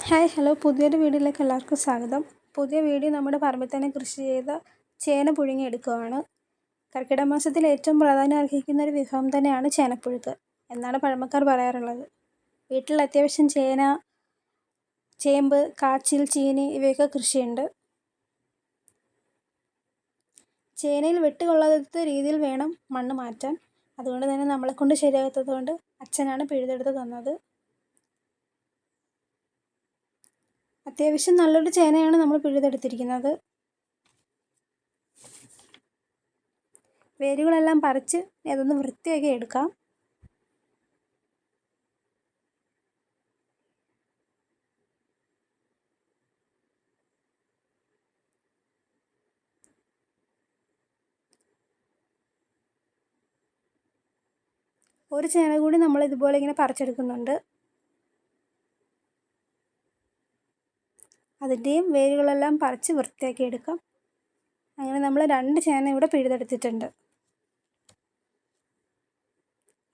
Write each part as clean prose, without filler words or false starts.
Hi hello പുതിയൊരു വീഡിയോയിലേക്ക് എല്ലാവർക്കും സ്വാഗതം. പുതിയ വീഡിയോ നമ്മുടെ പറമ്പിൽ തന്നെ കൃഷി ചെയ്ത ചേന പുഴുങ്ങിയെടുക്കുകയാണ്. കർക്കിടക മാസത്തിൽ ഏറ്റവും പ്രാധാന്യം അർഹിക്കുന്ന ഒരു വിഭവം തന്നെയാണ് ചേനപ്പുഴുക്ക് എന്നാണ് പഴമക്കാർ പറയാറുള്ളത്. വീട്ടിൽ അത്യാവശ്യം ചേന, ചേമ്പ്, കാച്ചിൽ, ചീനി ഇവയൊക്കെ കൃഷിയുണ്ട്. ചേനയിൽ വെട്ടുകൊള്ളാത്ത രീതിയിൽ വേണം മണ്ണ് മാറ്റാൻ. അതുകൊണ്ട് തന്നെ നമ്മളെക്കൊണ്ട് ശരിയാകാത്തത് കൊണ്ട് അച്ഛനാണ് പിഴുതെടുത്ത് തന്നത്. അത്യാവശ്യം നല്ലൊരു ചേനയാണ് നമ്മൾ പിഴുതെടുത്തിരിക്കുന്നത്. വേരുകളെല്ലാം പറിച്ച് അതൊന്ന് വൃത്തിയാക്കി എടുക്കാം. ഒരു ചേന കൂടി നമ്മൾ ഇതുപോലെ ഇങ്ങനെ പറിച്ചെടുക്കുന്നുണ്ട്. അതിൻ്റെയും വേരുകളെല്ലാം പറിച്ച് വൃത്തിയാക്കി എടുക്കാം. അങ്ങനെ നമ്മൾ 2 ചേന ഇവിടെ പിഴുതെടുത്തിട്ടുണ്ട്.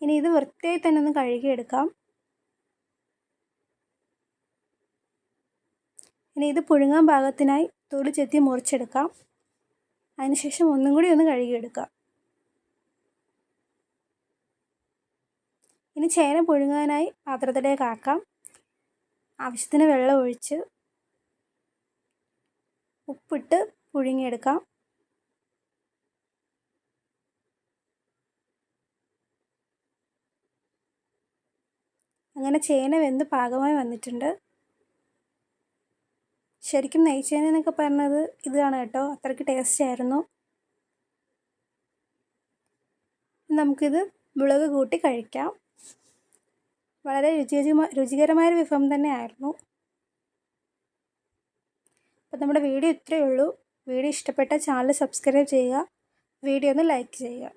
ഇനി ഇത് വൃത്തിയായി തന്നെ ഒന്ന് കഴുകിയെടുക്കാം. ഇനി ഇത് പുഴുങ്ങാൻ പാകത്തിനായി തൊലി ചെത്തി മുറിച്ചെടുക്കാം. അതിനുശേഷം ഒന്നും കൂടി ഒന്ന് കഴുകിയെടുക്കാം. ഇനി ചേന പുഴുങ്ങാനായി പാത്രത്തിലേക്ക് ആക്കാം. ആവശ്യത്തിന് വെള്ളം ഒഴിച്ച് ഉപ്പിട്ട് പുഴുങ്ങിയെടുക്കാം. അങ്ങനെ ചേന വെന്ത് പാകമായി വന്നിട്ടുണ്ട്. ശരിക്കും നെയ്ച്ചേന എന്നൊക്കെ പറഞ്ഞത് ഇതാണ് കേട്ടോ, അത്രയ്ക്ക് ടേസ്റ്റ് ആയിരുന്നു. നമുക്കിത് മുളക് കൂട്ടി കഴിക്കാം. വളരെ രുചികരമായൊരു വിഭവം തന്നെ ആയിരുന്നു. അപ്പോൾ നമ്മുടെ വീഡിയോ ഇത്രയേ ഉള്ളൂ. വീഡിയോ ഇഷ്ടപ്പെട്ട ചാനൽ സബ്സ്ക്രൈബ് ചെയ്യുക, വീഡിയോ ഒന്ന് ലൈക്ക് ചെയ്യുക.